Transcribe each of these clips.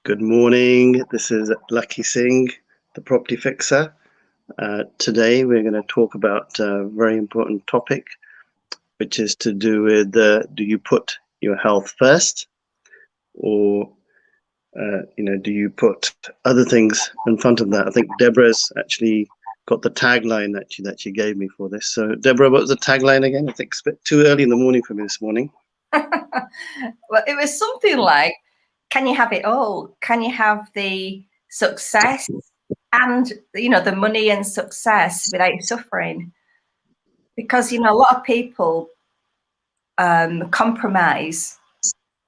Good morning. This is Lakhi Singh, the property fixer. Today we're going to talk about a very important topic, which is to do with do you put your health first, or do you put other things in front of that? I think Debra's actually got the tagline that she gave me for this. So Debra, what was the tagline again? I think it's a bit too early in the morning for me this morning. Well, it was something like, can you have it all? Can you have the success and, the money and success without suffering? Because, a lot of people compromise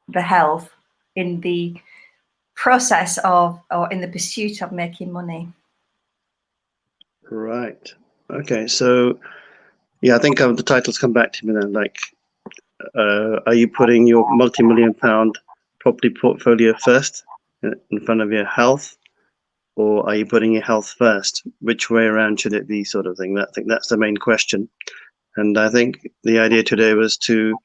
the health in the process of, or in the pursuit of making money. Right. Okay. So, yeah, I think the title's come back to me now. Like, are you putting your multi-million pound property portfolio first in front of your health, or are you putting your health first? Which way around should it be, sort of thing? I think that's the main question. And I think the idea today was to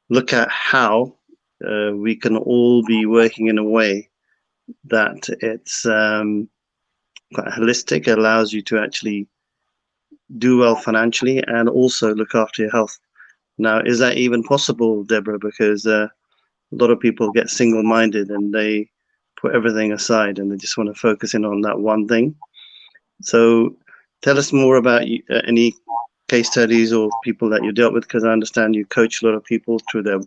look at how we can all be working in a way that it's quite holistic, allows you to actually do well financially and also look after your health. Now, is that even possible, Debra? Because a lot of people get single-minded and they put everything aside and they just want to focus in on that one thing. So tell us more about any case studies or people that you dealt with, because I understand you coach a lot of people through their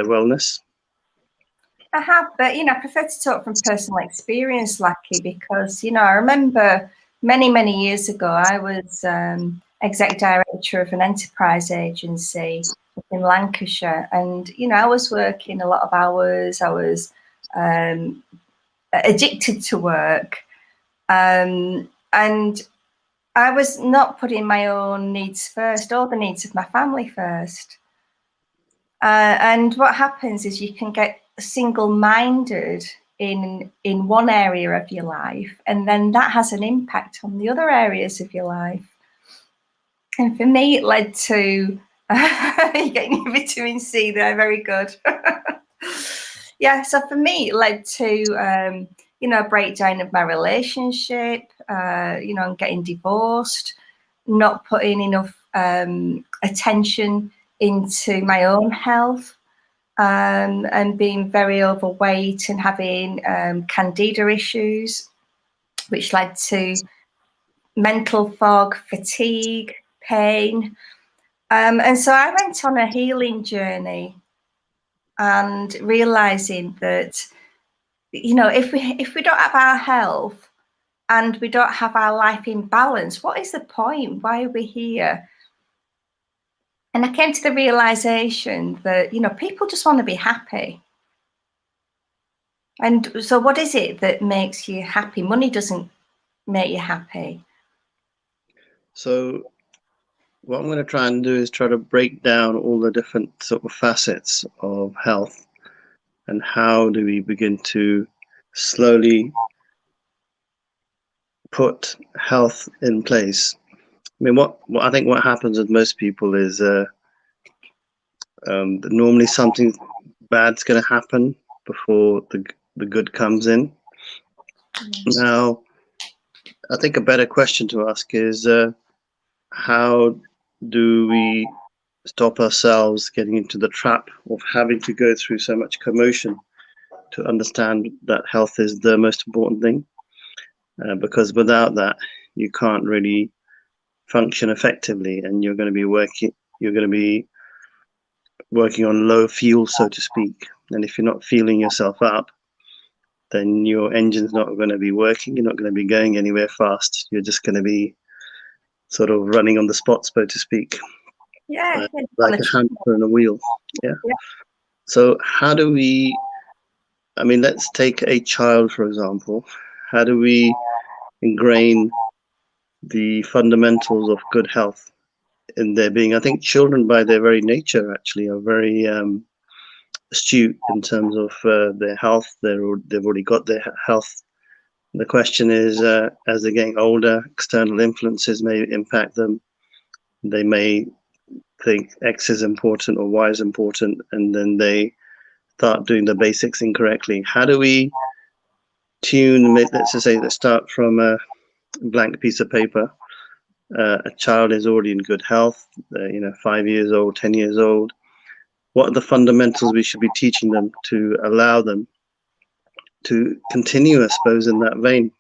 wellness. I have, but I prefer to talk from personal experience, Lakhi, because I remember many years ago I was exec director of an enterprise agency in Lancashire, and I was working a lot of hours. I was addicted to work, and I was not putting my own needs first or the needs of my family first. And what happens is you can get single-minded in one area of your life, and then that has an impact on the other areas of your life. And for me, it led to you're getting your vitamin C there, very good. Yeah, so for me, it led to a breakdown of my relationship, and getting divorced, not putting enough attention into my own health, and being very overweight and having candida issues, which led to mental fog, fatigue, pain. And so I went on a healing journey and realizing that, if we don't have our health and we don't have our life in balance, what is the point? Why are we here? And I came to the realization that, people just want to be happy. And so what is it that makes you happy? Money doesn't make you happy. So what I'm going to try and do is try to break down all the different sort of facets of health and how do we begin to slowly put health in place. I mean, what I think what happens with most people is normally something bad's going to happen before the good comes in. Now, I think a better question to ask is how do we stop ourselves getting into the trap of having to go through so much commotion to understand that health is the most important thing? Because without that, you can't really function effectively, and you're going to be working on low fuel, so to speak. And if you're not fueling yourself up, then your engine's not going to be working. You're not going to be going anywhere fast. You're just going to be sort of running on the spot, so to speak. Yeah, like a hamster on a wheel. Yeah. So how do we, I mean, let's take a child, for example. How do we ingrain the fundamentals of good health in their being? I think children, by their very nature, actually are very astute in terms of their health. They've already got their health. The question is, as they're getting older, external influences may impact them. They may think X is important or Y is important, and then they start doing the basics incorrectly. How do we tune, let's just say, let's start from a blank piece of paper. A child is already in good health, 5 years old, 10 years old. What are the fundamentals we should be teaching them to allow them to continue, I suppose, in that vein?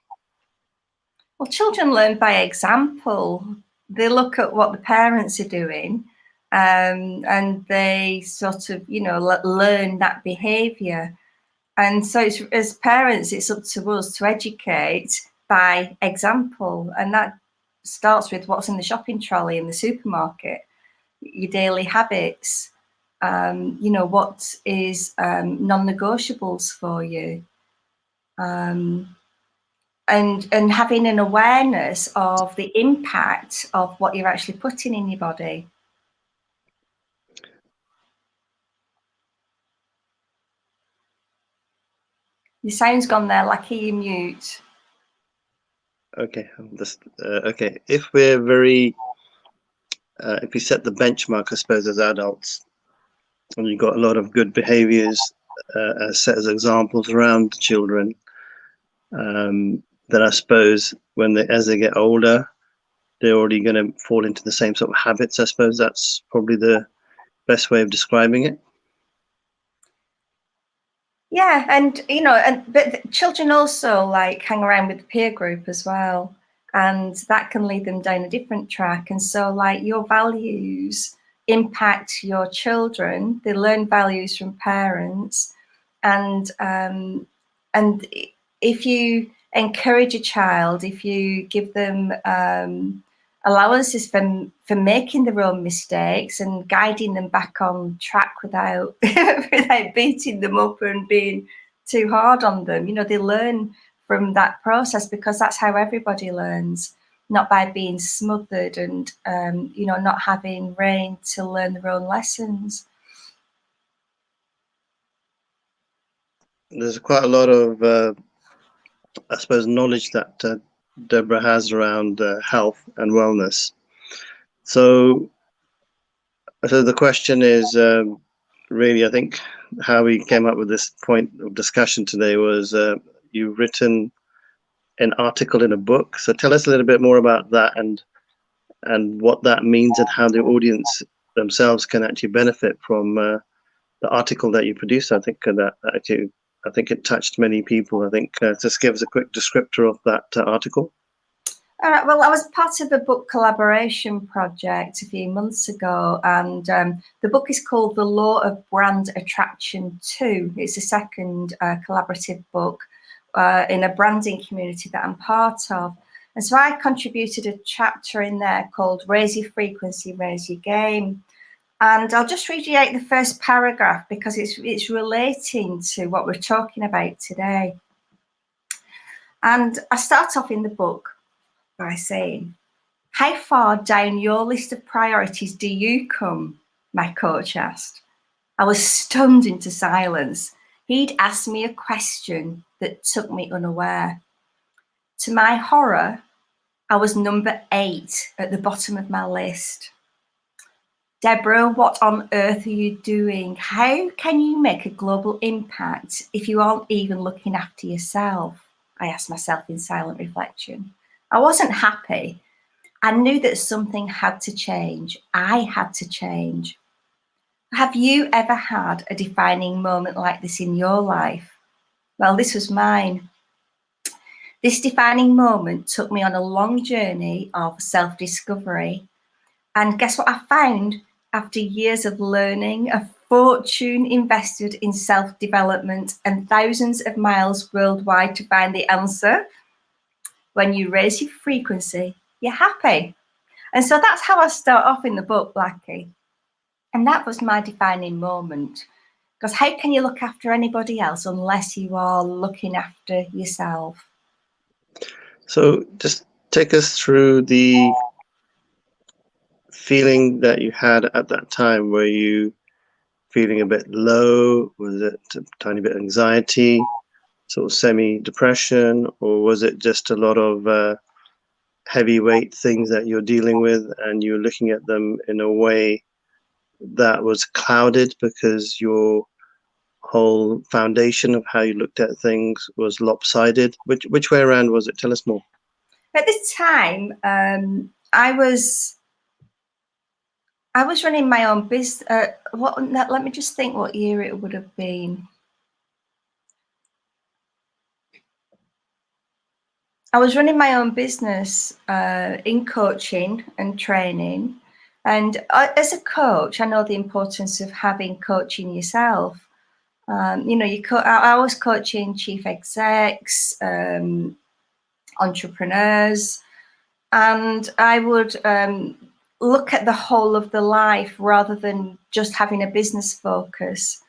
Well, children learn by example. They look at what the parents are doing, and they sort of, learn that behaviour. And so as parents, it's up to us to educate by example. And that starts with what's in the shopping trolley in the supermarket, your daily habits, what is non-negotiables for you. And having an awareness of the impact of what you're actually putting in your body. Your sound's gone there, Lakhi, you mute. Okay, okay. If we're if we set the benchmark, I suppose, as adults, and you've got a lot of good behaviors set as examples around children, then I suppose as they get older, they're already going to fall into the same sort of habits. I suppose that's probably the best way of describing it. Yeah, and but children also like hang around with the peer group as well, and that can lead them down a different track. And so, like, your values impact your children; they learn values from parents, and if you encourage a child, if you give them allowances for making their own mistakes and guiding them back on track without without beating them up and being too hard on them, they learn from that process, because that's how everybody learns, not by being smothered and not having rein to learn their own lessons. There's quite a lot of I suppose knowledge that Debra has around health and wellness. So the question is really, I think, how we came up with this point of discussion today was you've written an article in a book. So tell us a little bit more about that and what that means and how the audience themselves can actually benefit from the article that you produced. I think I think it touched many people. I think just give us a quick descriptor of that article. All right. Well, I was part of a book collaboration project a few months ago, and the book is called The Law of Brand Attraction 2. It's a second collaborative book in a branding community that I'm part of. And so I contributed a chapter in there called Raise Your Frequency, Raise Your Game. And I'll just read you out the first paragraph because it's relating to what we're talking about today. And I start off in the book by saying, "How far down your list of priorities do you come?" my coach asked. I was stunned into silence. He'd asked me a question that took me unaware. To my horror, I was number 8 at the bottom of my list. "Debra, what on earth are you doing? How can you make a global impact if you aren't even looking after yourself?" I asked myself in silent reflection. I wasn't happy. I knew that something had to change. I had to change. Have you ever had a defining moment like this in your life? Well, this was mine. This defining moment took me on a long journey of self-discovery. And guess what I found? After years of learning, a fortune invested in self-development and thousands of miles worldwide to find the answer, when you raise your frequency, you're happy. And so that's how I start off in the book, Lakhi. And that was my defining moment. Because how can you look after anybody else unless you are looking after yourself? So just take us through the feeling that you had at that time. Were you feeling a bit low? Was it a tiny bit of anxiety, sort of semi-depression, or was it just a lot of heavyweight things that you're dealing with and you're looking at them in a way that was clouded because your whole foundation of how you looked at things was lopsided? Which way around was it? Tell us more. At this time, I was running my own business. Let me just think what year it would have been. I was running my own business in coaching and training. And as a coach, I know the importance of having coaching yourself. You know, I was coaching chief execs, entrepreneurs, and I would look at the whole of the life rather than just having a business focus.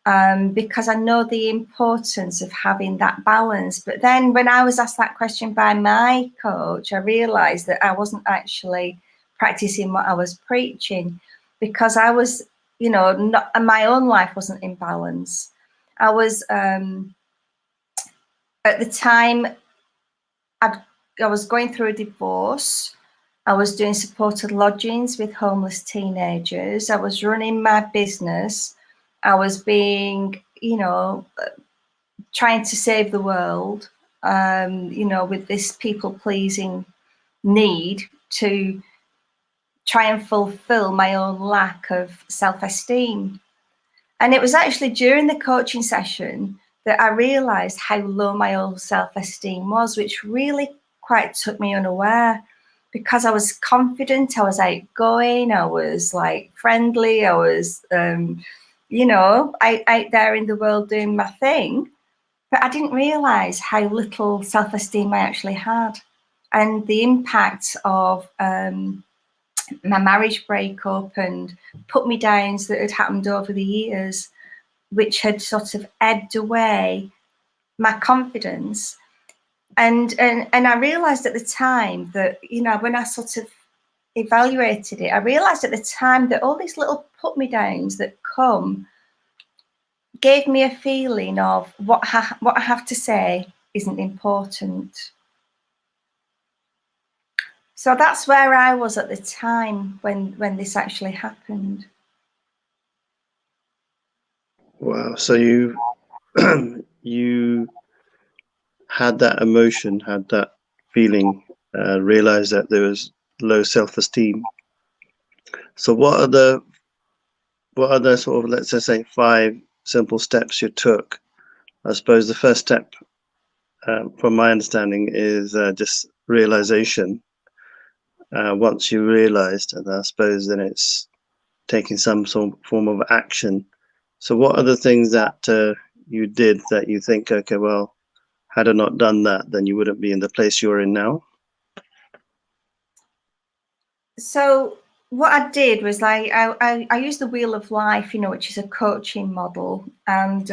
Because I know the importance of having that balance. But then when I was asked that question by my coach, I realized that I wasn't actually practicing what I was preaching, because I was, you know, my own life wasn't in balance. I was, at the time, I was going through a divorce. I was doing supported lodgings with homeless teenagers. I was running my business. I was being, you know, trying to save the world, you know, with this people-pleasing need to try and fulfill my own lack of self-esteem. And it was actually during the coaching session that I realised how low my own self-esteem was, which really quite took me unaware, because I was confident, I was outgoing, I was like friendly, I was, you know, out there in the world doing my thing. But I didn't realise how little self-esteem I actually had, and the impact of my marriage breakup and put-me-downs that had happened over the years, which had sort of ebbed away my confidence. And I realised at the time that, you know, when I sort of evaluated it, I realised at the time that all these little put-me-downs that come gave me a feeling of what I have to say isn't important. So that's where I was at the time when this actually happened. Wow. So you you had that emotion, had that feeling, realized that there was low self-esteem. So what are the sort of, let's just say, 5 simple steps you took? I suppose the first step, from my understanding, is just realization. Once you realized, and I suppose then it's taking some form of action. So what are the things that you did that you think, okay, well, had I not done that, then you wouldn't be in the place you're in now? So what I did was I used the Wheel of Life, you know, which is a coaching model, and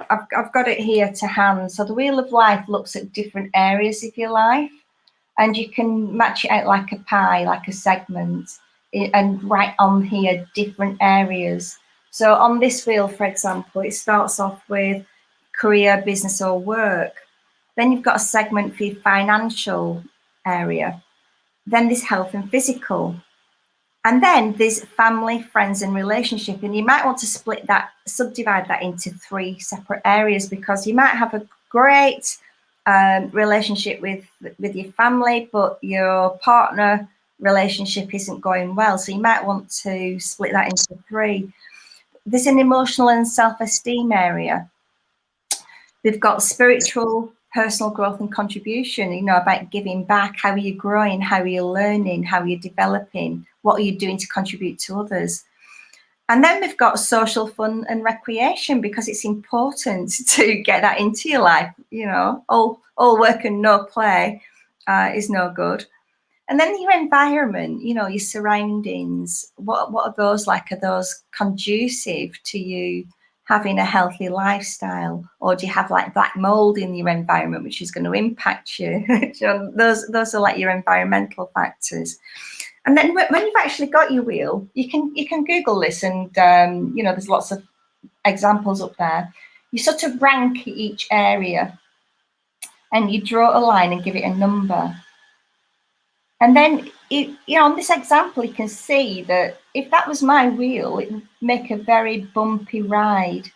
I've got it here to hand. So the Wheel of Life looks at different areas of your life, and you can match it out like a pie, like a segment, and write on here different areas. So on this wheel, for example, it starts off with career, business, or work. Then you've got a segment for your financial area. Then there's health and physical. And then there's family, friends, and relationship. And you might want to subdivide that into 3 separate areas, because you might have a great relationship with your family, but your partner relationship isn't going well. So you might want to split that into 3. There's an emotional and self-esteem area. We've got spiritual, personal growth and contribution, you know, about giving back. How are you growing? How are you learning? How are you developing? What are you doing to contribute to others? And then we've got social fun and recreation, because it's important to get that into your life. You know, all work and no play is no good. And then your environment, you know, your surroundings, what are those like? Are those conducive to you having a healthy lifestyle? Or do you have like black mold in your environment, which is going to impact you? Those are like your environmental factors. And then when you've actually got your wheel, you can Google this, and you know, there's lots of examples up there. You sort of rank each area, and you draw a line and give it a number. And then, you know, on this example, you can see that if that was my wheel, it would make a very bumpy ride.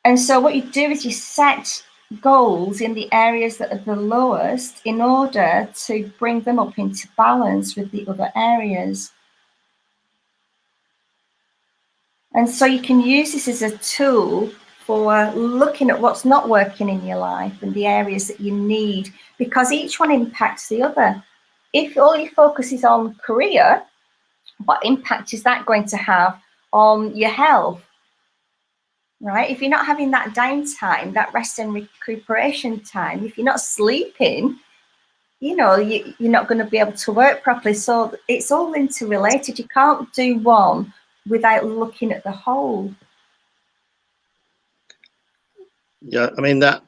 And so what you do is you set goals in the areas that are the lowest in order to bring them up into balance with the other areas. And so you can use this as a tool for looking at what's not working in your life and the areas that you need, because each one impacts the other. If all your focus is on career, what impact is that going to have on your health? Right? If you're not having that downtime, that rest and recuperation time, if you're not sleeping, you know, you're not going to be able to work properly. So it's all interrelated. You can't do one without looking at the whole. Yeah, I mean, that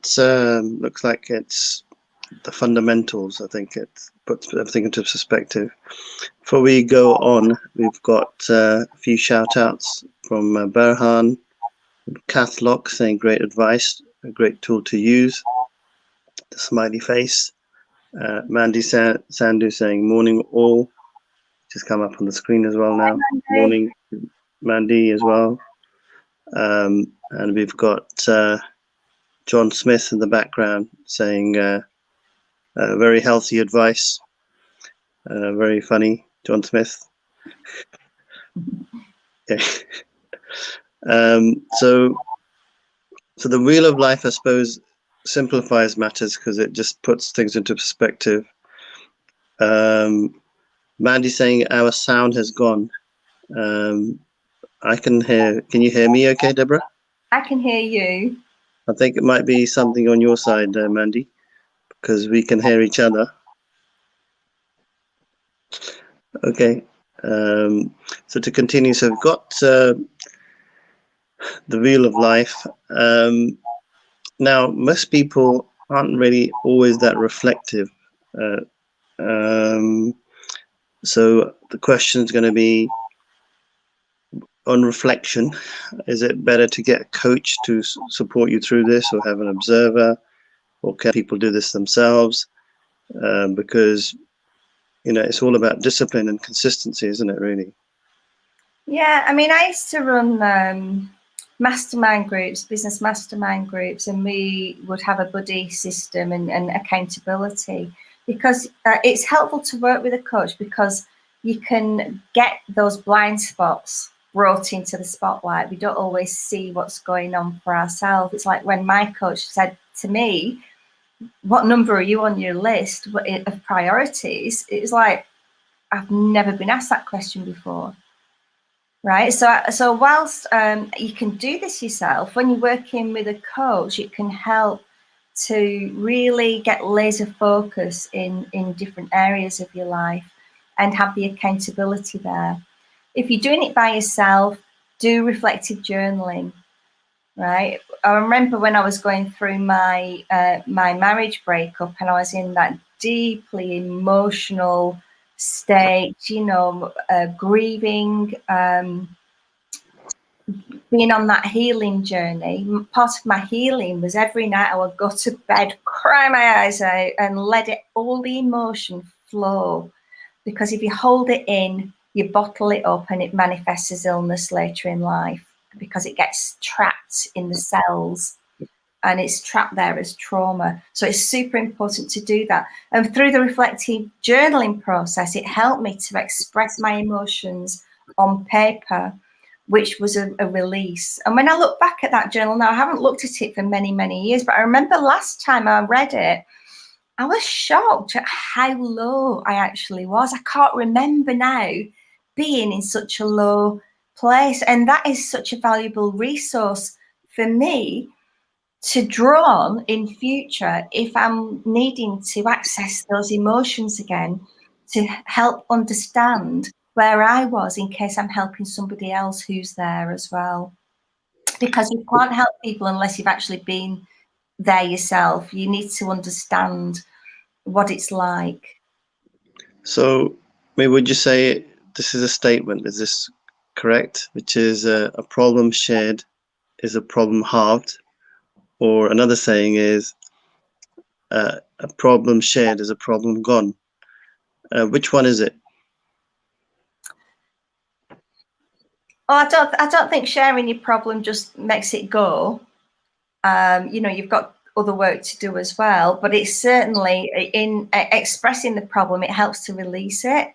looks like it's the fundamentals. I think it puts everything into perspective. Before we go on, we've got a few shout outs from Berhan, Kath Locke saying great advice, a great tool to use. The smiley face. Mandy Sandu saying morning all. Just come up on the screen as well now. Morning, Mandy as well. And we've got John Smith in the background saying very healthy advice. Very funny, John Smith. Okay. So the wheel of life, I suppose, simplifies matters because it just puts things into perspective. Mandy saying our sound has gone. I can hear. Can you hear me okay, Debra? I can hear you. I think it might be something on your side, Mandy, because we can hear each other. Okay. So to continue, so we've got the wheel of life. Now, most people aren't really always that reflective. So the question is going to be, on reflection, is it better to get a coach to support you through this, or have an observer, or can people do this themselves? Because, you know, it's all about discipline and consistency, isn't it, really? Yeah, I mean, I used to run mastermind groups, business mastermind groups, and we would have a buddy system and accountability, because it's helpful to work with a coach because you can get those blind spots brought into the spotlight. We don't always see what's going on for ourselves. It's like when my coach said to me, what number are you on your list of priorities? It was like, I've never been asked that question before. Right. So whilst you can do this yourself, when you're working with a coach, it can help to really get laser focus in different areas of your life and have the accountability there. If you're doing it by yourself, do reflective journaling. Right. I remember when I was going through my my marriage breakup, and I was in that deeply emotional state, you know, grieving, being on that healing journey. Part of my healing was every night I would go to bed, cry my eyes out, and let all the emotion flow. Because if you hold it in, you bottle it up, and it manifests as illness later in life because it gets trapped in the cells. And it's trapped there as trauma. So it's super important to do that. And through the reflective journaling process, it helped me to express my emotions on paper, which was a release. And when I look back at that journal now, I haven't looked at it for many, many years, but I remember last time I read it, I was shocked at how low I actually was. I can't remember now being in such a low place. And that is such a valuable resource for me to draw on in future if I'm needing to access those emotions again, to help understand where I was in case I'm helping somebody else who's there as well. Because you can't help people unless you've actually been there yourself. You need to understand what it's like. So, maybe would you say this is a statement? Is this correct? Which is a problem shared is a problem halved, or another saying is a problem shared is a problem gone. Which one is it? Oh, I don't think sharing your problem just makes it go. you know, you've got other work to do as well, but it's certainly in expressing the problem, it helps to release it.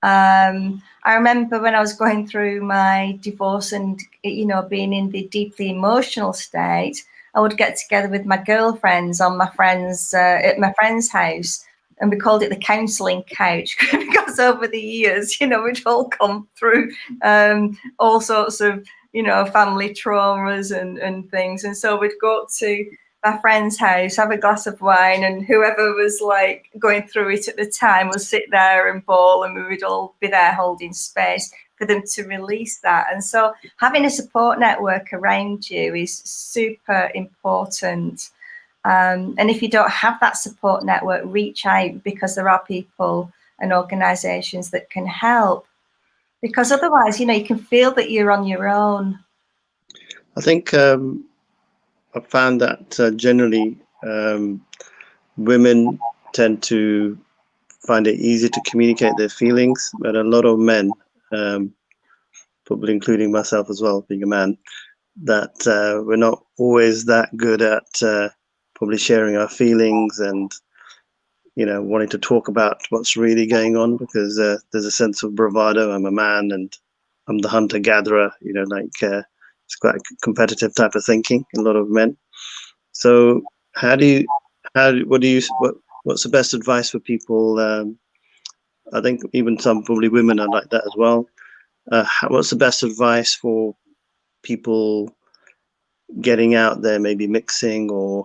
I remember when I was going through my divorce and, you know, being in the deeply emotional state, I would get together with my girlfriends on my friends at my friend's house, and we called it the counselling couch because over the years, you know, we'd all come through all sorts of, you know, family traumas and things, and so we'd go up to my friend's house, have a glass of wine, and whoever was like going through it at the time would sit there and bawl, and we would all be there holding space for them to release that. And so having a support network around you is super important. And if you don't have that support network, reach out, because there are people and organisations that can help. Because otherwise, you know, you can feel that you're on your own. I think I found that generally women tend to find it easy to communicate their feelings, but a lot of men, probably including myself as well, being a man, that we're not always that good at probably sharing our feelings and, you know, wanting to talk about what's really going on, because there's a sense of bravado. I'm a man and I'm the hunter-gatherer, you know, like it's quite a competitive type of thinking in a lot of men. So what's the best advice for people? I think even some probably women are like that as well. What's the best advice for people getting out there, maybe mixing or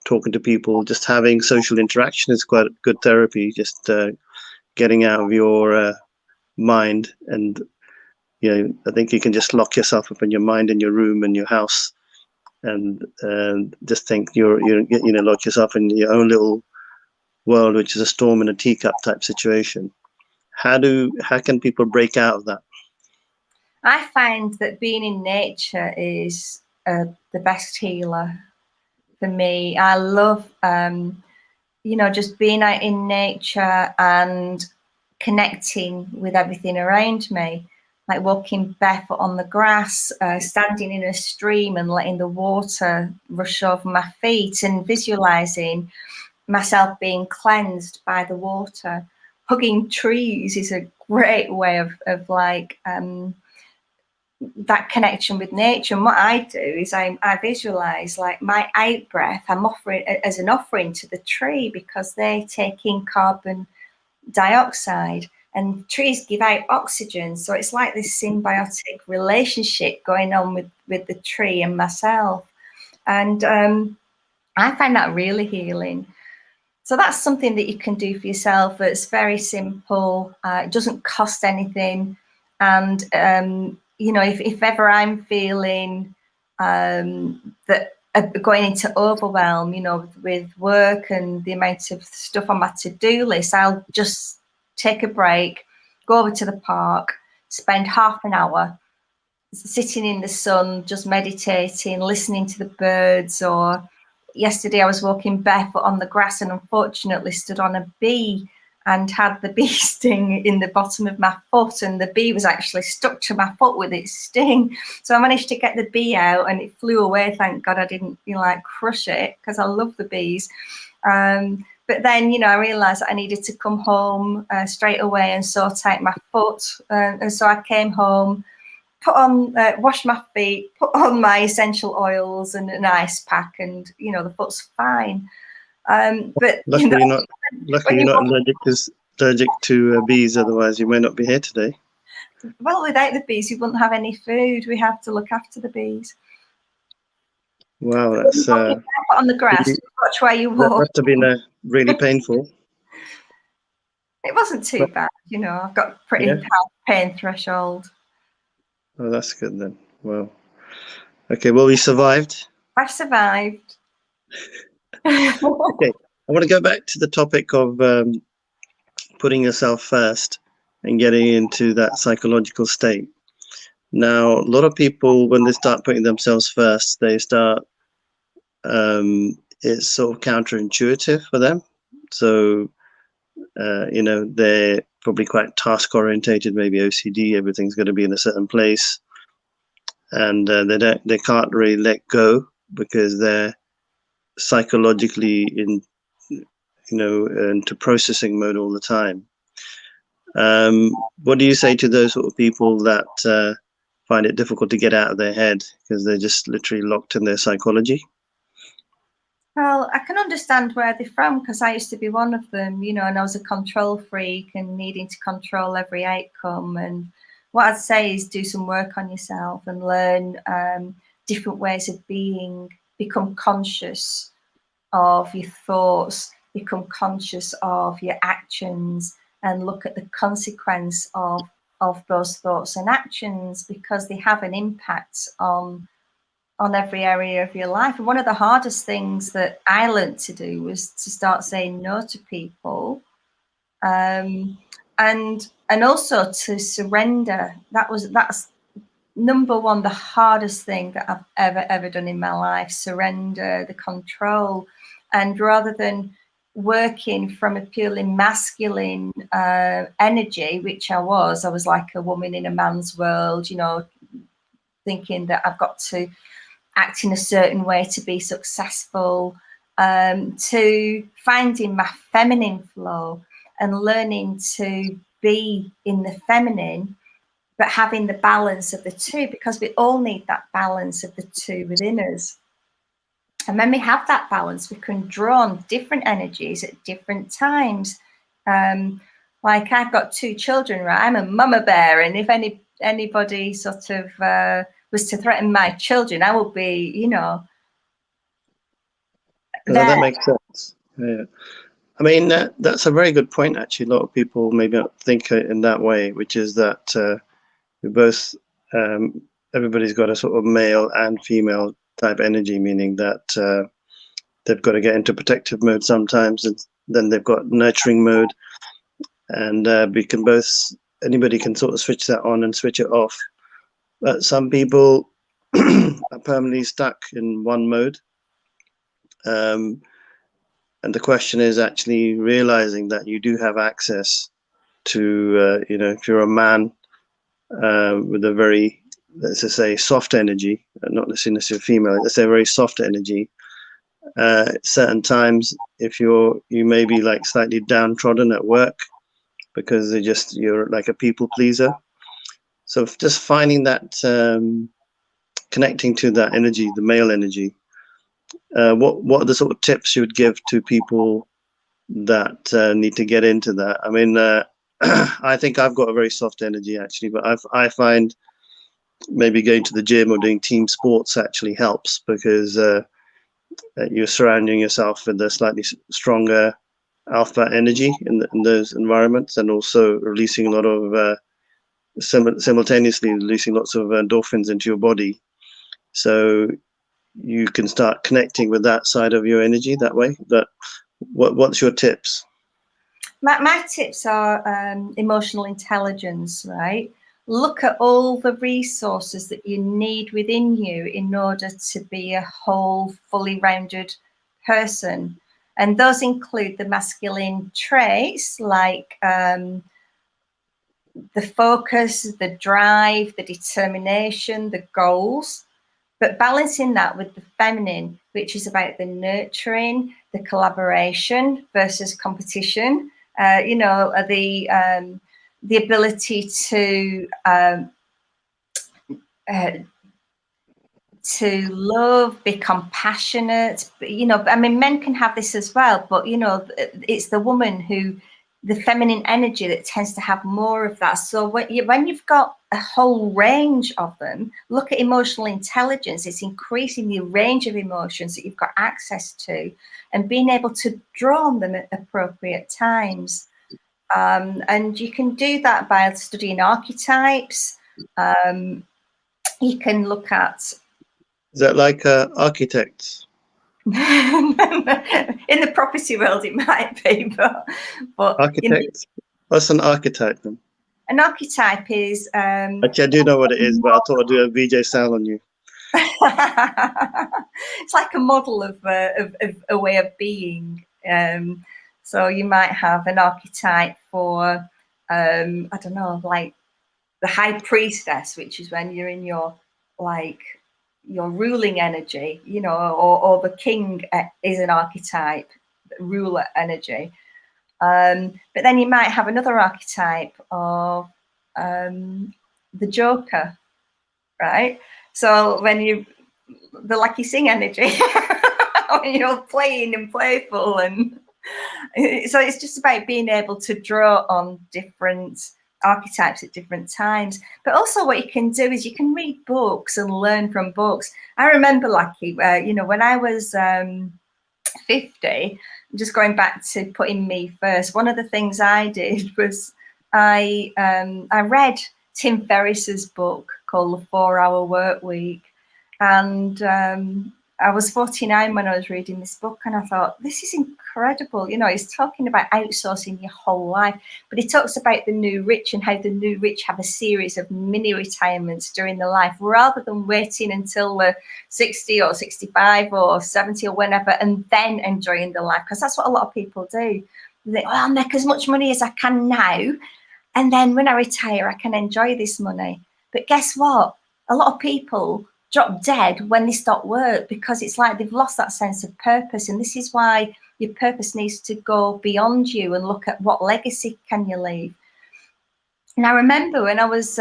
talking to people? Just having social interaction is quite good therapy. Just getting out of your mind, and you know, I think you can just lock yourself up in your mind, in your room, in your house, and just think you know, lock yourself in your own little world, which is a storm in a teacup type situation. How can people break out of that? I find that being in nature is the best healer for me. I love, you know, just being out in nature and connecting with everything around me, like walking barefoot on the grass, standing in a stream and letting the water rush over my feet, and visualizing myself being cleansed by the water. Hugging trees is a great way of like that connection with nature. And what I do is I visualize like my out breath, I'm offering as an offering to the tree, because they take in carbon dioxide and trees give out oxygen. So it's like this symbiotic relationship going on with the tree and myself. And I find that really healing. So that's something that you can do for yourself. It's very simple. It doesn't cost anything. And you know, if ever I'm feeling that going into overwhelm, you know, with work and the amount of stuff on my to-do list, I'll just take a break, go over to the park, spend half an hour sitting in the sun, just meditating, listening to the birds. Or yesterday I was walking barefoot on the grass and unfortunately stood on a bee and had the bee sting in the bottom of my foot, and the bee was actually stuck to my foot with its sting. So I managed to get the bee out and it flew away. Thank God I didn't, you know, like crush it, because I love the bees. But then, you know, I realised that I needed to come home straight away and sort out my foot. And so I came home, put on, washed my feet, put on my essential oils and an ice pack, and, you know, the foot's fine. But Luckily, you know, you're not allergic to bees, otherwise you may not be here today. Well, without the bees, you wouldn't have any food. We have to look after the bees. Wow, that's on the grass. Watch where you walk. That must have been really painful. It wasn't too bad, you know. I've got pretty high pain threshold. Oh, that's good then. Well, okay. Well, we survived. I survived. Okay, I want to go back to the topic of putting yourself first and getting into that psychological state. Now, a lot of people, when they start putting themselves first, they start, it's sort of counterintuitive for them. So, you know, they're probably quite task orientated, maybe OCD, everything's going to be in a certain place. And they can't really let go because they're psychologically into processing mode all the time. What do you say to those sort of people that find it difficult to get out of their head because they're just literally locked in their psychology? Well, I can understand where they're from, because I used to be one of them, and I was a control freak and needing to control every outcome. And what I'd say is do some work on yourself and learn different ways of being, become conscious of your thoughts, become conscious of your actions, and look at the consequence of those thoughts and actions, because they have an impact on every area of your life. And one of the hardest things that I learned to do was to start saying no to people, and also to surrender. That's number one, the hardest thing that I've ever done in my life. Surrender, the control. And rather than working from a purely masculine energy, which I was like a woman in a man's world, thinking that I've got to act in a certain way to be successful, to finding my feminine flow and learning to be in the feminine, but having the balance of the two, because we all need that balance of the two within us. And when we have that balance, we can draw on different energies at different times. Like I've got 2 children, right? I'm a mama bear, and if anybody sort of was to threaten my children, I would be, That makes sense. Yeah. I mean, that's a very good point, actually. A lot of people maybe not think in that way, which is that we both, everybody's got a sort of male and female type energy, meaning that they've got to get into protective mode sometimes, and then they've got nurturing mode. And anybody can sort of switch that on and switch it off. But some people are permanently stuck in one mode. And the question is actually realizing that you do have access to, if you're a man with a very, let's just say, soft energy, not necessarily female, let's say very soft energy. Certain times, if you may be like slightly downtrodden at work because you're like a people pleaser. So just finding that, connecting to that energy, the male energy. What are the sort of tips you would give to people that need to get into that? I mean, I think I've got a very soft energy actually, but I find maybe going to the gym or doing team sports actually helps, because you're surrounding yourself with a slightly stronger alpha energy in those environments, and also releasing a lot of simultaneously releasing lots of endorphins into your body, so you can start connecting with that side of your energy that way. What's your tips? My tips are emotional intelligence, right? Look at all the resources that you need within you in order to be a whole, fully rounded person. And those include the masculine traits like the focus, the drive, the determination, the goals, but balancing that with the feminine, which is about the nurturing, the collaboration versus competition, the ability to love, be compassionate. I mean, men can have this as well, but it's the woman the feminine energy that tends to have more of that. So when you've got a whole range of them, look at emotional intelligence. It's increasing the range of emotions that you've got access to and being able to draw on them at appropriate times. And you can do that by studying archetypes. You can look at... Is that like architects? In the property world, it might be, but architects. What's an archetype then? An archetype is actually, I do know what it is, but I thought I'd do a VJ Sal on you. It's like a model of a way of being. So you might have an archetype for I don't know, like the high priestess, which is when you're in your like your ruling energy, you know, or the king is an archetype, ruler energy. But then you might have another archetype of the Joker, right? So when the Lakhi Singh energy, when you're playing and playful, and so it's just about being able to draw on different archetypes at different times. But also what you can do is you can read books and learn from books. I remember, Lakhi, you know, when I was 50, just going back to putting me first, one of the things I did was I read Tim Ferriss's book called The 4-Hour Work Week, and I was 49 when I was reading this book, and I thought, this is incredible. You know, he's talking about outsourcing your whole life, but he talks about the new rich and how the new rich have a series of mini retirements during their life, rather than waiting until they're 60 or 65 or 70 or whenever, and then enjoying their life. Because that's what a lot of people do. They think, well, I'll make as much money as I can now, and then when I retire, I can enjoy this money. But guess what? A lot of people drop dead when they stop work, because it's like they've lost that sense of purpose. And this is why your purpose needs to go beyond you and look at what legacy can you leave. And I remember when I was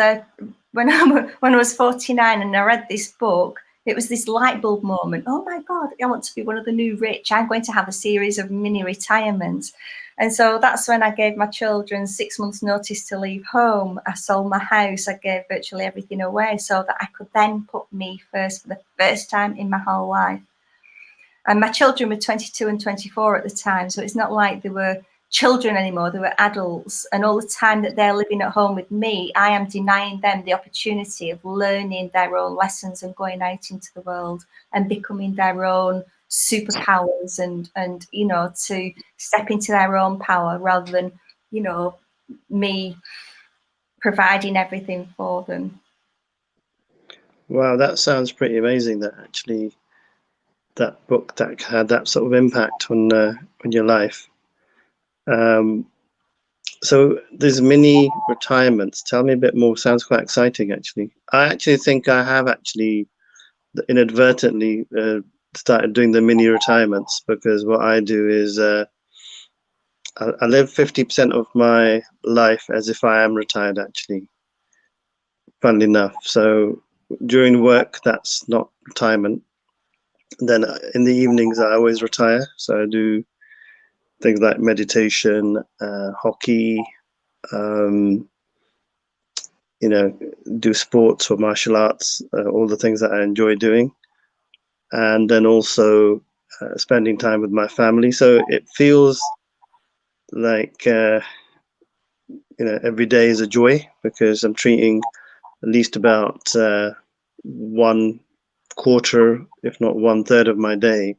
when I was 49 and I read this book, it was this light bulb moment. Oh my God, I want to be one of the new rich. I'm going to have a series of mini retirements. And so that's when I gave my children 6 months notice to leave home. I sold my house. I gave virtually everything away so that I could then put me first for the first time in my whole life. And my children were 22 and 24 at the time. So it's not like they were children anymore. They were adults. And all the time that they're living at home with me, I am denying them the opportunity of learning their own lessons and going out into the world and becoming their own superpowers, and you know, to step into their own power, rather than, you know, me providing everything for them. Wow, that sounds pretty amazing. That actually, that book that had that sort of impact on your life. So there's mini retirements. Tell me a bit more. Sounds quite exciting, actually. I actually think I have actually inadvertently started doing the mini retirements, because what I do is I live 50% of my life as if I am retired, actually, funnily enough. So during work, that's not retirement. Then in the evenings, I always retire. So I do things like meditation, hockey, you know, do sports or martial arts, all the things that I enjoy doing. And then also spending time with my family. So it feels like, you know, every day is a joy, because I'm treating at least about 1/4, if not 1/3 of my day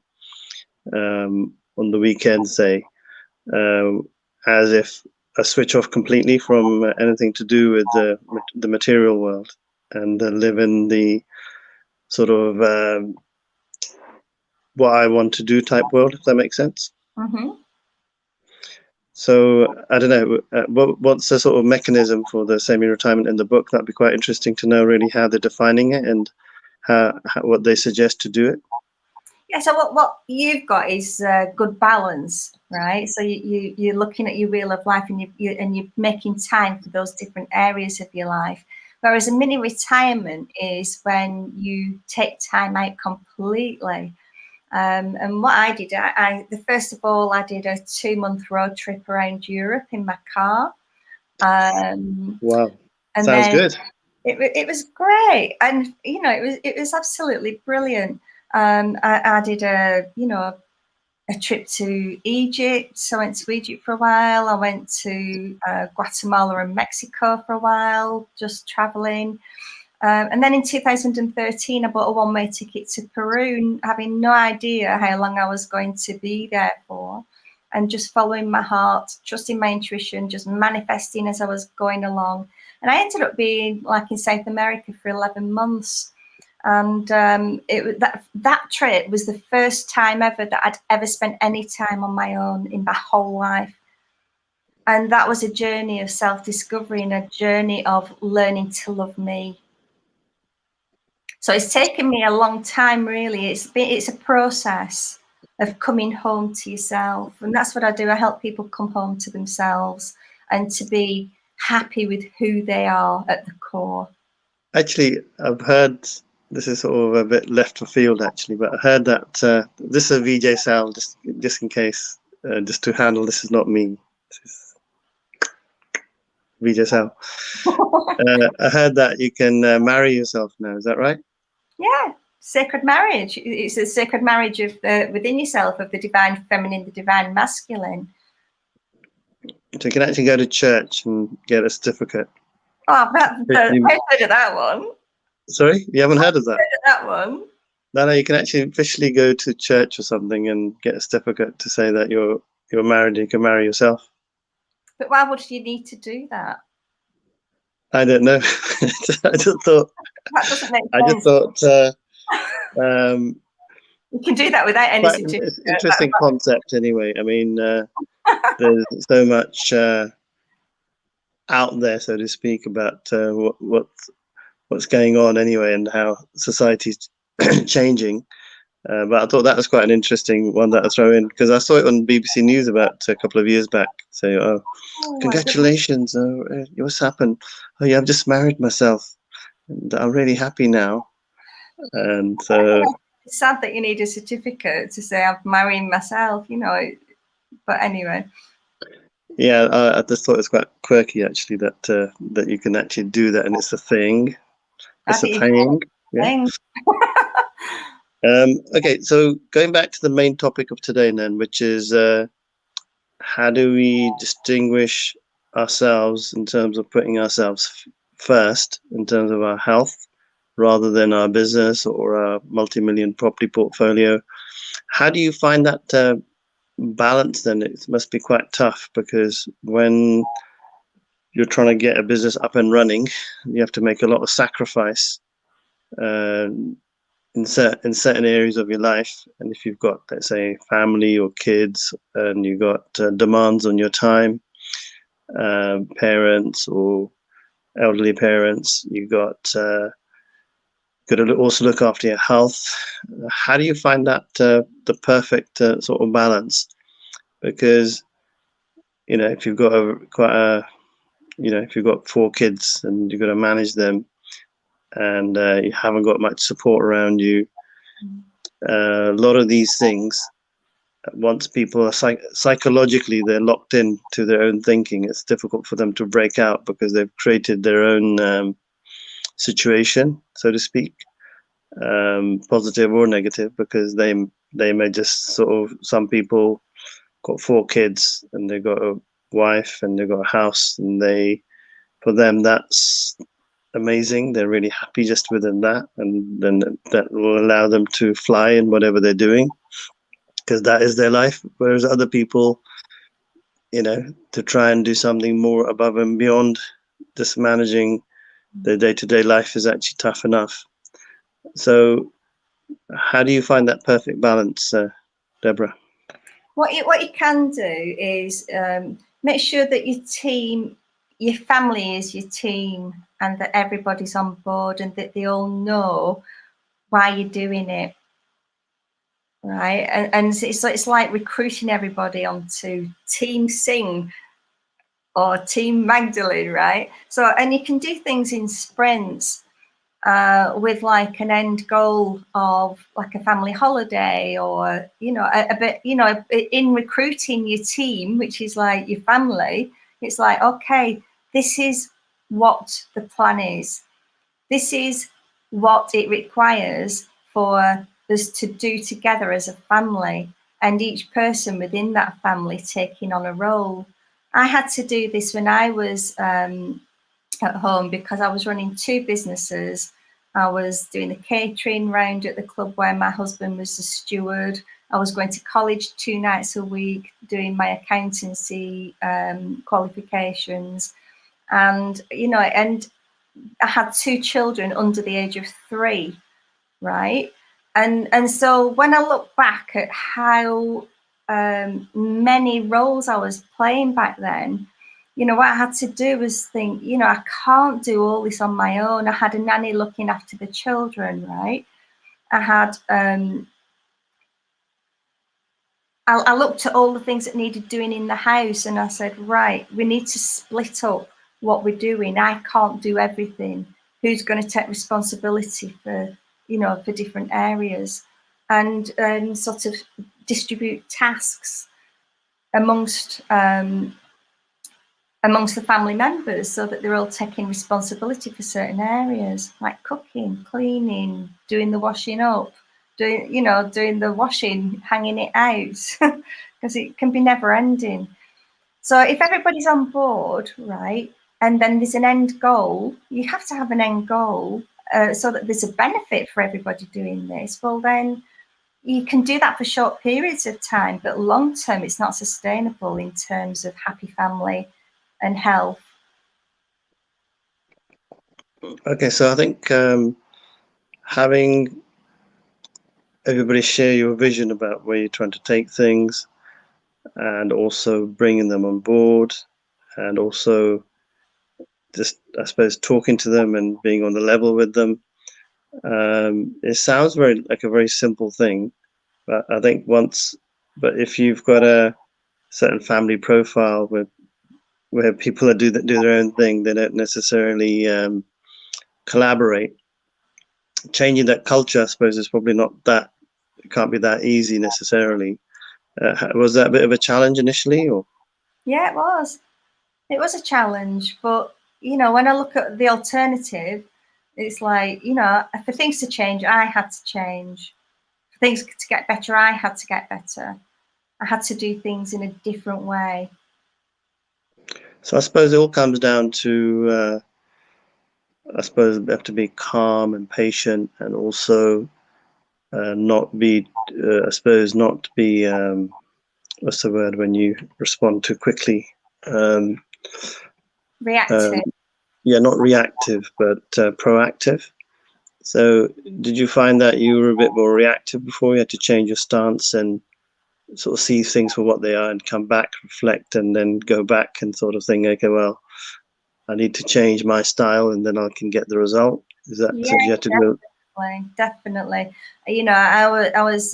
on the weekends, say, as if I switch off completely from anything to do with the material world, and live in the sort of what I want to do type world, if that makes sense. Mm-hmm. So I don't know, what's the sort of mechanism for the semi-retirement in the book? That'd be quite interesting to know, really, how they're defining it and how what they suggest to do it. Yeah, so what you've got is good balance, right? So you're looking at your wheel of life, and you're making time for those different areas of your life. Whereas a mini retirement is when you take time out completely. And what I did, first of all, I did a 2-month road trip around Europe in my car. Wow, and sounds good. It was great, and you know, it was absolutely brilliant. I did a trip to Egypt. So I went to Egypt for a while. I went to Guatemala and Mexico for a while, just traveling. And then in 2013, I bought a one-way ticket to Peru, having no idea how long I was going to be there for, and just following my heart, trusting my intuition, just manifesting as I was going along. And I ended up being like in South America for 11 months. And that trip was the first time ever that I'd ever spent any time on my own in my whole life. And that was a journey of self-discovery and a journey of learning to love me. So it's taken me a long time, really. It's a process of coming home to yourself. And that's what I do. I help people come home to themselves and to be happy with who they are at the core. Actually, I've heard, this is sort of a bit left of field actually, but I heard that this is a VJ Sal, just in case, just to handle, this is not me. This is VJ Sal. I heard that you can marry yourself now, is that right? Yeah, sacred marriage. It's a sacred marriage of within yourself, of the divine feminine, the divine masculine. So you can actually go to church and get a certificate. Oh, I've heard of that one. Sorry, you haven't heard of that? That one. No, you can actually officially go to church or something and get a certificate to say that you're married. You can marry yourself. But why would you need to do that? I don't know. I just thought. That doesn't make sense. I just thought. You can do that without any certificate. It's an interesting concept, anyway. I mean, there's so much out there, so to speak, about what's going on anyway, and how society's changing. But I thought that was quite an interesting one that I throw in, because I saw it on BBC News about a couple of years back. So, oh, congratulations! What's happened? Oh, yeah, I've just married myself, and I'm really happy now. And it's sad that you need a certificate to say I'm marrying myself, you know. But anyway. Yeah, I just thought it was quite quirky, actually, that you can actually do that, and it's a thing. It's a thing. Yeah. Okay, so going back to the main topic of today, then, which is how do we distinguish ourselves in terms of putting ourselves first in terms of our health, rather than our business or our multi-million property portfolio? How do you find that balance then? It must be quite tough, because when you're trying to get a business up and running, you have to make a lot of sacrifice in certain areas of your life. And if you've got, let's say, family or kids, and you've got demands on your time, parents or elderly parents, you've got to also look after your health. How do you find that the perfect sort of balance? Because, you know, if you've got if you've got 4 kids and you've got to manage them, and you haven't got much support around you, a lot of these things, once people are psychologically, they're locked in to their own thinking, it's difficult for them to break out, because they've created their own situation, so to speak, positive or negative, because they may just sort of, some people got 4 kids and they've got a wife and they've got a house, and for them that's amazing. They're really happy just within that, and then that will allow them to fly in whatever they're doing, because that is their life. Whereas other people, you know, to try and do something more above and beyond just managing their day-to-day life is actually tough enough. So how do you find that perfect balance, Debra? What you can do is make sure that your family is your team, and that everybody's on board, and that they all know why you're doing it, right? And it's like recruiting everybody onto Team Singh or Team Magdalene, right? So, and you can do things in sprints with like an end goal of like a family holiday, or, you know, a bit, you know, in recruiting your team, which is like your family. It's like, okay, this is what the plan is. This is what it requires for us to do together as a family, and each person within that family taking on a role. I had to do this when I was at home, because I was running 2 businesses. I was doing the catering round at the club where my husband was the steward. I was going to college 2 nights a week, doing my accountancy qualifications. And, you know, and I had 2 children under the age of 3, right? And so when I look back at how many roles I was playing back then, you know, what I had to do was think, you know, I can't do all this on my own. I had a nanny looking after the children, right? I had, I looked at all the things that needed doing in the house, and I said, right, we need to split up what we're doing. I can't do everything. Who's going to take responsibility for, you know, for different areas, and sort of distribute tasks amongst the family members, so that they're all taking responsibility for certain areas, like cooking, cleaning, doing the washing up, doing the washing, hanging it out, because it can be never ending. So if everybody's on board, right, and then there's an end goal, you have to have an end goal, so that there's a benefit for everybody doing this. Well, then you can do that for short periods of time, but long term, it's not sustainable in terms of happy family and health. Okay, so I think having everybody share your vision about where you're trying to take things, and also bringing them on board, and also just, I suppose, talking to them and being on the level with them. It sounds like a very simple thing, but I think if you've got a certain family profile where people do their own thing, they don't necessarily collaborate. Changing that culture, I suppose, is probably it can't be that easy necessarily. Was that a bit of a challenge initially, or? Yeah, it was. It was a challenge, but you know, when I look at the alternative, it's like, you know, for things to change, I had to change. For things to get better, I had to get better. I had to do things in a different way. So I suppose it all comes down to, I suppose, we have to be calm and patient, and also not be, what's the word when you respond too quickly? Reactive. Yeah, not reactive, but proactive. So did you find that you were a bit more reactive before? You had to change your stance and sort of see things for what they are, and come back, reflect, and then go back and sort of think, okay, well, I need to change my style, and then I can get the result. Is that Yeah, something you had to do? definitely. You know, I was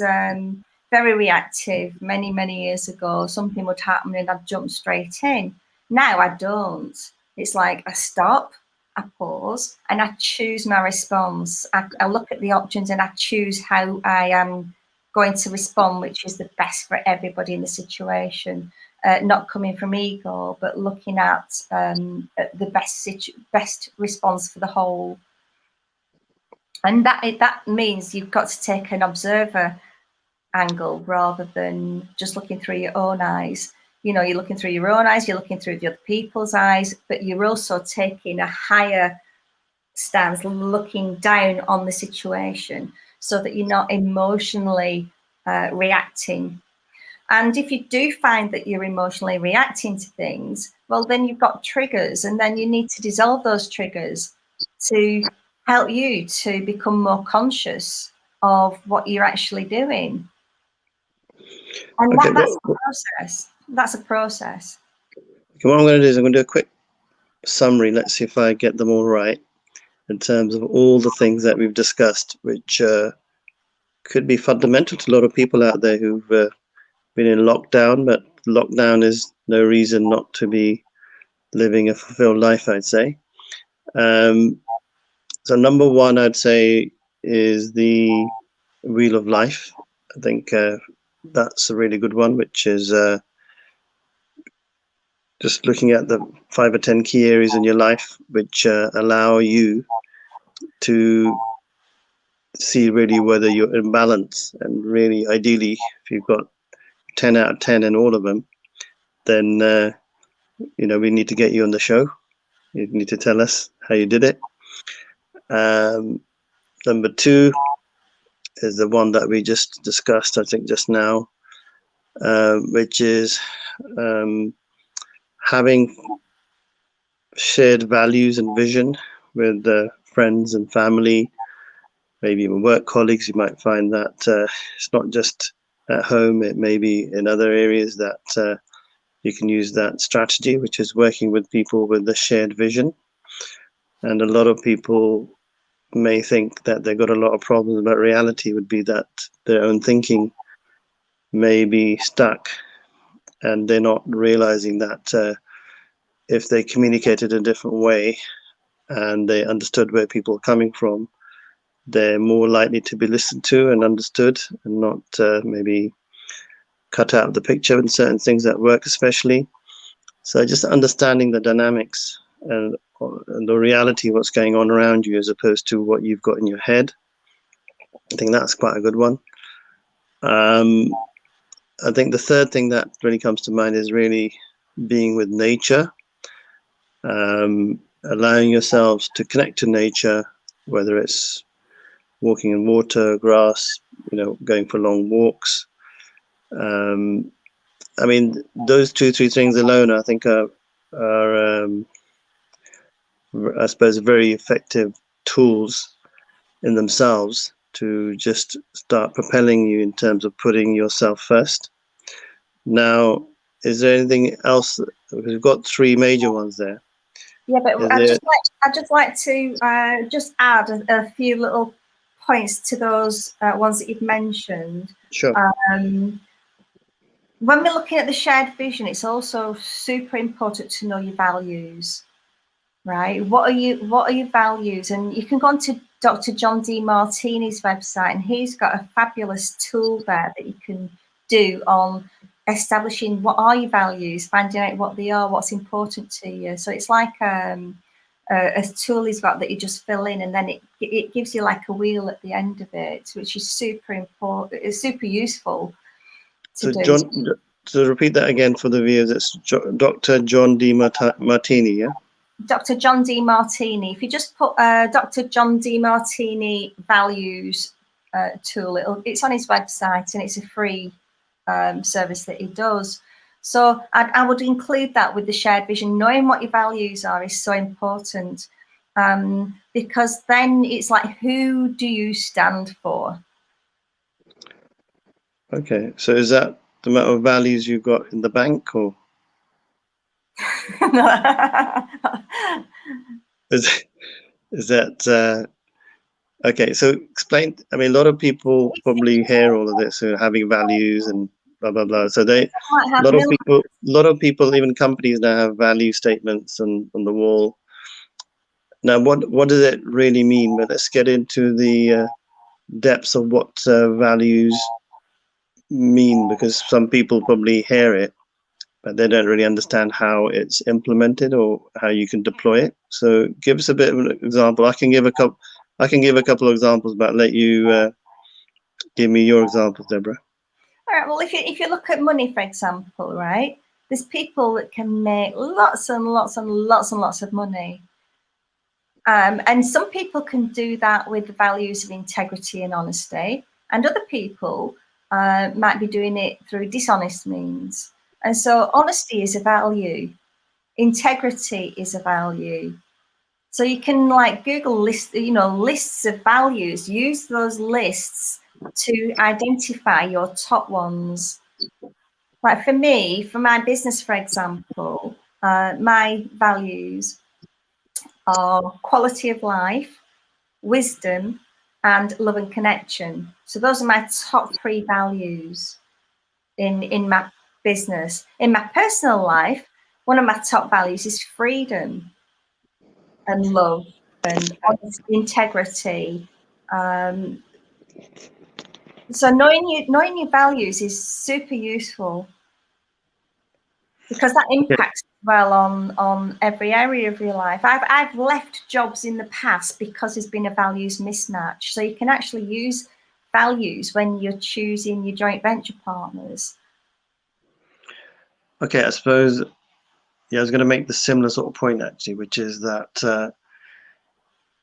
very reactive many years ago. Something would happen and I'd jump straight in. Now I don't. It's like I stop, I pause, and I choose my response. I look at the options and I choose how I am going to respond, which is the best for everybody in the situation. Not coming from ego, but looking at the best response for the whole. And that means you've got to take an observer angle rather than just looking through your own eyes. You know, you're looking through your own eyes, you're looking through the other people's eyes, but you're also taking a higher stance, looking down on the situation, so that you're not emotionally reacting. And if you do find that you're emotionally reacting to things, well, then you've got triggers, and then you need to dissolve those triggers to help you to become more conscious of what you're actually doing. And Okay, that's a process. That's a process. Okay, what I'm going to do is I'm going to do a quick summary. Let's see if I get them all right in terms of all the things that we've discussed, which could be fundamental to a lot of people out there who've been in lockdown, but lockdown is no reason not to be living a fulfilled life, I'd say. So number one, I'd say, is the wheel of life. I think that's a really good one, which is just looking at the 5 or 10 key areas in your life which allow you to see really whether you're in balance. And really, ideally, if you've got 10 out of 10 in all of them, then you know, we need to get you on the show. You need to tell us how you did it. Number two is the one that we just discussed, I think, just now, which is having shared values and vision with friends and family, maybe even work colleagues. You might find that it's not just at home, it may be in other areas that you can use that strategy, which is working with people with the shared vision. And a lot of people may think that they've got a lot of problems, but reality would be that their own thinking may be stuck, and they're not realizing that if they communicated a different way and they understood where people are coming from, they're more likely to be listened to and understood, and not maybe cut out of the picture in certain things at work especially. So just understanding the dynamics and the reality of what's going on around you as opposed to what you've got in your head. I think that's quite a good one. I think the third thing that really comes to mind is really being with nature, allowing yourselves to connect to nature, whether it's walking in water, grass, going for long walks. I mean, those 2-3 things alone, I think, are I suppose, very effective tools in themselves to just start propelling you in terms of putting yourself first. Now, is there anything else? We've got 3 major ones there. Yeah, but I'd just like to just add a few little points to those ones that you've mentioned. Sure. When we're looking at the shared vision, it's also super important to know your values, right? What are your values? And you can go on to Dr. John Demartini's website, and he's got a fabulous tool there that you can do on establishing what are your values, finding out what they are, what's important to you. So it's like a tool he's got that you just fill in, and then it gives you like a wheel at the end of it, which is super important. It's super useful. So John, to repeat that again for the viewers, it's Dr. John Demartini, yeah? Dr. John Demartini. If you just put Dr. John Demartini values tool, it's on his website, and it's a free service that he does. So I would include that with the shared vision. Knowing what your values are is so important, because then it's like, who do you stand for? Okay, so is that the amount of values you've got in the bank, or is that okay? So explain. I mean, a lot of people probably hear all of this, having values and blah blah blah. So a lot of people, even companies now have value statements on the wall. Now, what does it really mean? But let's get into the depths of what values mean, because some people probably hear it, but they don't really understand how it's implemented or how you can deploy it. So give us a bit of an example. I can give a couple of examples, but let you give me your examples, Deborah. All right. Well, if you look at money, for example, right? There's people that can make lots and lots and lots and lots of money. And some people can do that with the values of integrity and honesty, and other people might be doing it through dishonest means. And so honesty is a value, integrity is a value. So you can like Google lists of values, use those lists to identify your top ones. Like for me, for my business, for example, my values are quality of life, wisdom, and love and connection. So those are my top 3 values in my business. In my personal life, one of my top values is freedom and love and integrity. So knowing your values is super useful, because that impacts well on every area of your life. I've left jobs in the past because there's been a values mismatch. So you can actually use values when you're choosing your joint venture partners. Okay, I suppose, I was going to make the similar sort of point actually, which is that the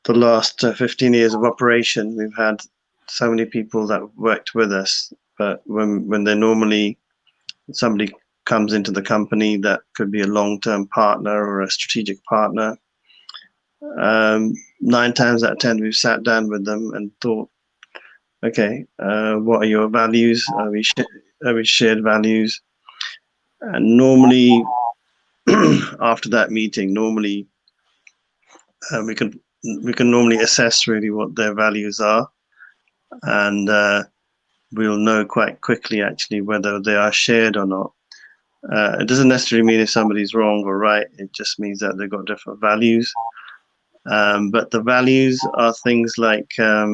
last 15 years of operation, we've had so many people that worked with us, but when they're normally somebody comes into the company that could be a long-term partner or a strategic partner, 9 times out of 10 we've sat down with them and thought, okay, what are your values? Are we shared values? And normally, after that meeting, normally we can normally assess really what their values are, and we'll know quite quickly actually whether they are shared or not. It doesn't necessarily mean if somebody's wrong or right. It just means that they've got different values. But the values are things like, I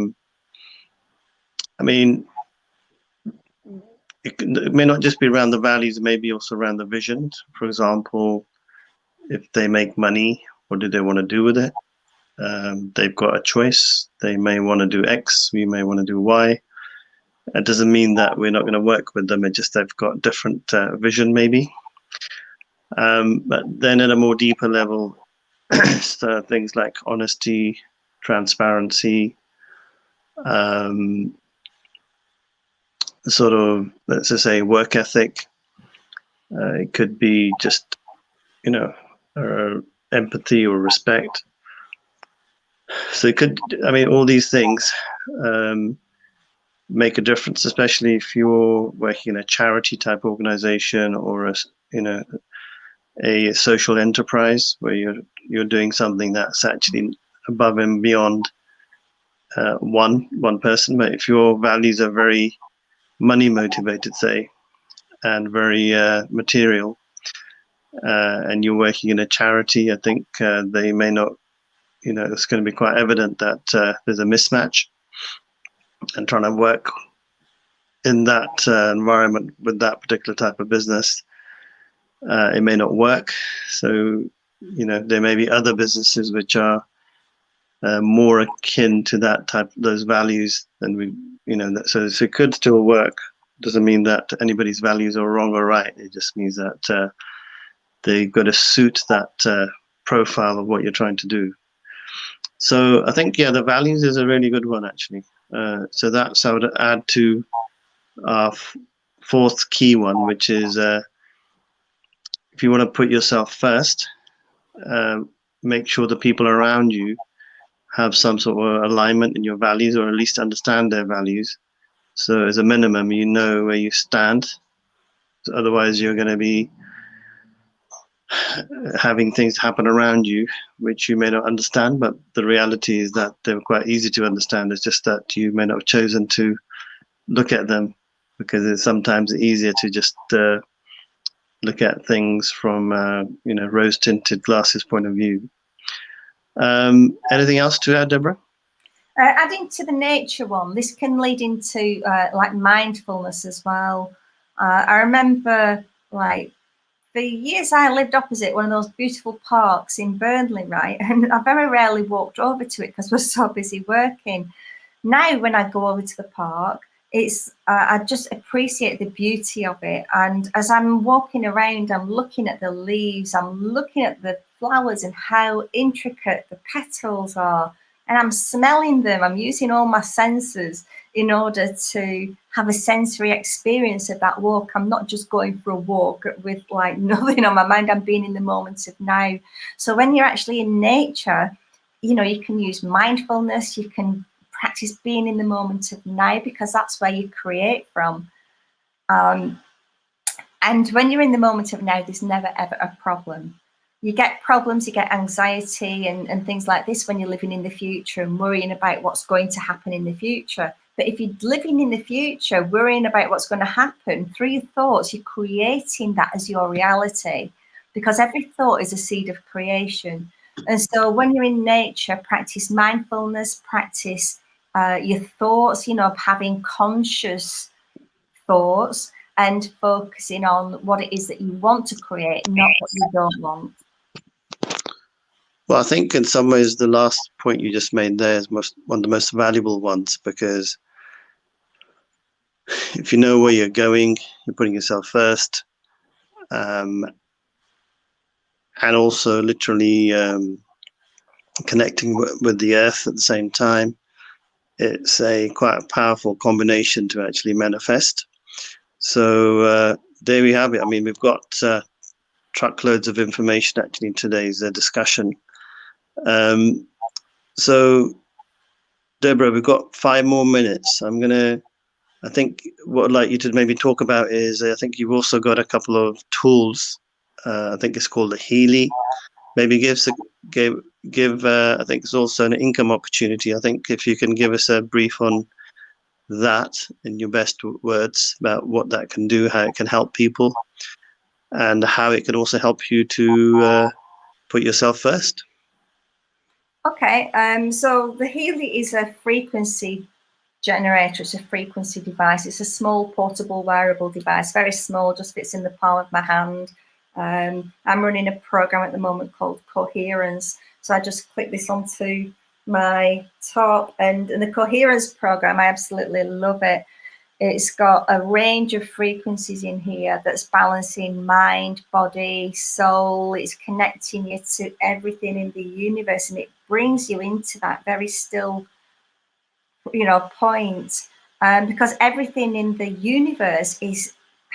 mean, it may not just be around the values, maybe also around the vision. For example, if they make money, what do they want to do with it? They've got a choice. They may want to do X, we may want to do Y. It doesn't mean that we're not going to work with them. It's just they've got different vision, maybe. But then at a more deeper level, so things like honesty, transparency, sort of, let's just say, work ethic. It could be just, empathy or respect. So it could, I mean, all these things make a difference, especially if you're working in a charity type organization or a social enterprise where you're doing something that's actually above and beyond one person. But if your values are very money motivated, say, and very material, and you're working in a charity, I think they may not, it's going to be quite evident that there's a mismatch, and trying to work in that environment with that particular type of business, it may not work. So, there may be other businesses which are more akin to that those values than we, so it could still work. Doesn't mean that anybody's values are wrong or right. It just means that they've got to suit that profile of what you're trying to do. So I think, the values is a really good one, actually. So that's, I would add to our fourth key one, which is if you want to put yourself first, make sure the people around you have some sort of alignment in your values, or at least understand their values. So as a minimum, you know where you stand. Otherwise, you're going to be having things happen around you which you may not understand, but the reality is that they're quite easy to understand. It's just that you may not have chosen to look at them, because it's sometimes easier to just look at things from rose-tinted glasses point of view. Anything else to add, Deborah? Adding to the nature one, this can lead into like mindfulness as well. I remember, like, for years I lived opposite one of those beautiful parks in Burnley, right? And I very rarely walked over to it because we're so busy working. Now, when I go over to the park, it's I just appreciate the beauty of it. And as I'm walking around, I'm looking at the leaves, I'm looking at the flowers and how intricate the petals are. And I'm smelling them. I'm using all my senses in order to have a sensory experience of that walk. I'm not just going for a walk with like nothing on my mind. I'm being in the moment of now. So when you're actually in nature, you can use mindfulness. You can practice being in the moment of now, because that's where you create from. And when you're in the moment of now, there's never, ever a problem. You get problems, you get anxiety and things like this when you're living in the future and worrying about what's going to happen in the future. But if you're living in the future, worrying about what's going to happen through your thoughts, you're creating that as your reality, because every thought is a seed of creation. And so when you're in nature, practice mindfulness, practice your thoughts, having conscious thoughts and focusing on what it is that you want to create, not what you don't want. Well, I think in some ways the last point you just made there is one of the most valuable ones, because if you know where you're going, you're putting yourself first, and also literally connecting with the earth at the same time. It's quite a powerful combination to actually manifest. So there we have it. I mean, we've got truckloads of information actually in today's discussion. So, Deborah, we've got 5 more minutes. I'm going to I think what I'd like you to maybe talk about is, I think you've also got a couple of tools. I think it's called the Healy. Maybe give. I think it's also an income opportunity. I think if you can give us a brief on that in your best words about what that can do, how it can help people, and how it can also help you to put yourself first. Okay, so the Healy is a frequency generator. It's a frequency device. It's a small portable wearable device, very small, just fits in the palm of my hand. I'm running a program at the moment called Coherence. So I just click this onto my top, and the Coherence program, I absolutely love it. It's got a range of frequencies in here that's balancing mind, body, soul. It's connecting you to everything in the universe, and it brings you into that very still, point. Because everything in the universe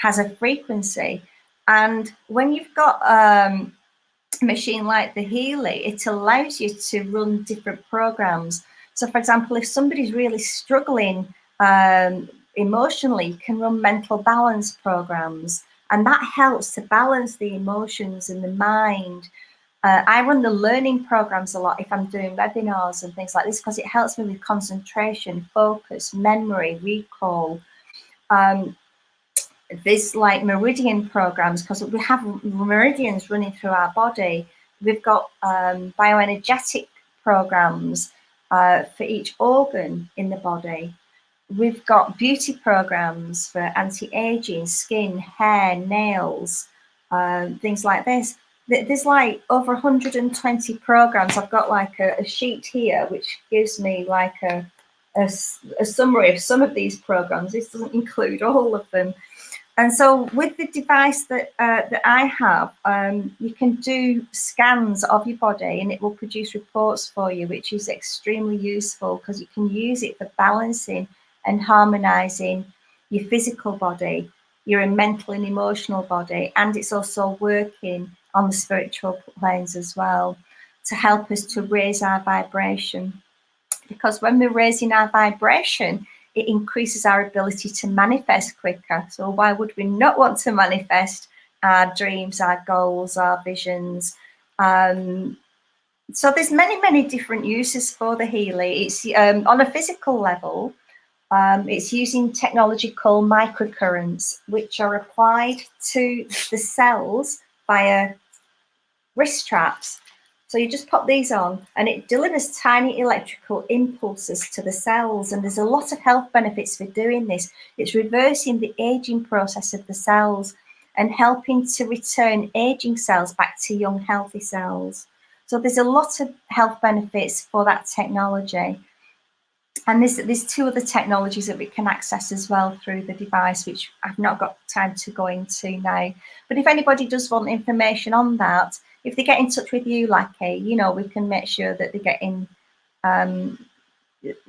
has a frequency. And when you've got a machine like the Healy, it allows you to run different programs. So, for example, if somebody's really struggling emotionally, you can run mental balance programs, and that helps to balance the emotions and the mind. I run the learning programs a lot if I'm doing webinars and things like this, because it helps me with concentration, focus, memory, recall. There's like meridian programs, because we have meridians running through our body. We've got bioenergetic programs for each organ in the body. We've got beauty programs for anti-aging, skin, hair, nails, things like this. There's like over 120 programs. I've got like a sheet here which gives me like a summary of some of these programs. This doesn't include all of them. And so with the device that I have, you can do scans of your body, and it will produce reports for you, which is extremely useful because you can use it for balancing and harmonizing your physical body, your mental and emotional body, and it's also working on the spiritual planes as well to help us to raise our vibration. Because when we're raising our vibration, it increases our ability to manifest quicker. So why would we not want to manifest our dreams, our goals, our visions? So there's many different uses for the Healy. It's on a physical level. It's using technology called microcurrents, which are applied to the cells via wrist straps. So you just pop these on, and it delivers tiny electrical impulses to the cells. And there's a lot of health benefits for doing this. It's reversing the aging process of the cells and helping to return aging cells back to young, healthy cells. So there's a lot of health benefits for that technology. And there's two other technologies that we can access as well through the device, which I've not got time to go into now. But if anybody does want information on that, if they get in touch with you, Lakhi, we can make sure that they're getting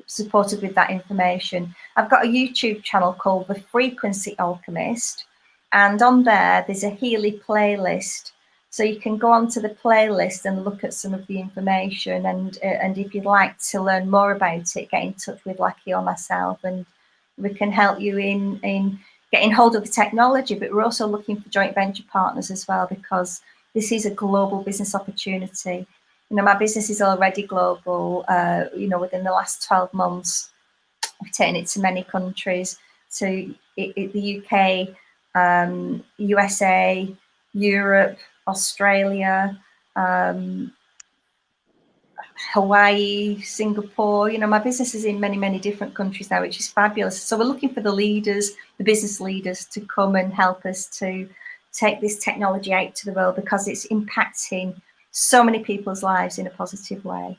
supported with that information. I've got a YouTube channel called The Frequency Alchemist, and on there's a Healy playlist. So you can go onto the playlist and look at some of the information, and if you'd like to learn more about it, get in touch with Lakhi or myself, and we can help you in getting hold of the technology. But we're also looking for joint venture partners as well, because this is a global business opportunity. My business is already global. Within the last 12 months, I've taken it to many countries, to the UK, USA, Europe, Australia, Hawaii, Singapore. My business is in many different countries now, which is fabulous. So we're looking for the leaders, the business leaders, to come and help us to take this technology out to the world, because it's impacting so many people's lives in a positive way.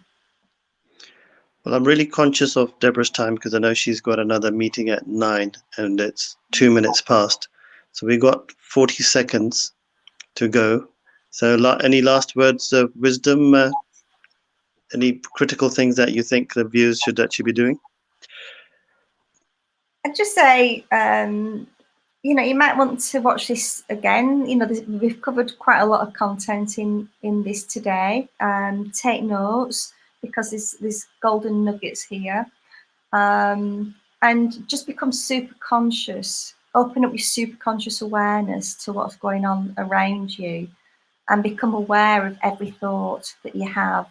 Well, I'm really conscious of Debra's time, because I know she's got another meeting at 9 and it's 2 minutes past. So we've got 40 seconds to go. So any last words of wisdom? Any critical things that you think the viewers should actually be doing? I'd just say, you might want to watch this again. We've covered quite a lot of content in this today. Take notes, because there's golden nuggets here. and just become super conscious. Open up your super conscious awareness to what's going on around you, and become aware of every thought that you have,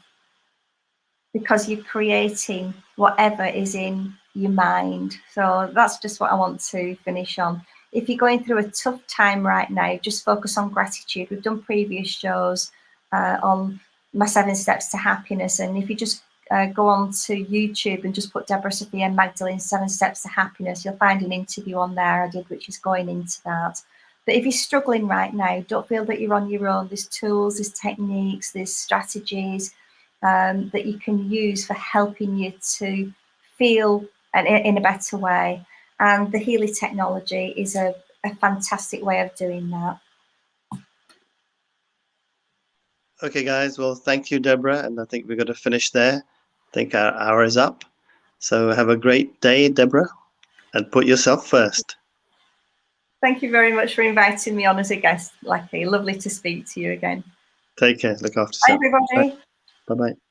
because you're creating whatever is in your mind. So that's just what I want to finish on. If you're going through a tough time right now, just focus on gratitude. We've done previous shows on my 7 steps to happiness, and if you just go on to YouTube and just put Debra, Sofia and Magdalene 7 steps to happiness, you'll find an interview on there I did, which is going into that. But if you're struggling right now, don't feel that you're on your own. There's tools, there's techniques, there's strategies that you can use for helping you to feel in a better way. And the Healy technology is a fantastic way of doing that. Okay, guys. Well, thank you, Debra. And I think we're going to finish there. I think our hour is up. So have a great day, Debra, and put yourself first. Thank you very much for inviting me on as a guest, Lakhi. Lovely to speak to you again. Take care. Look after Bye, yourself. everybody. Bye-bye.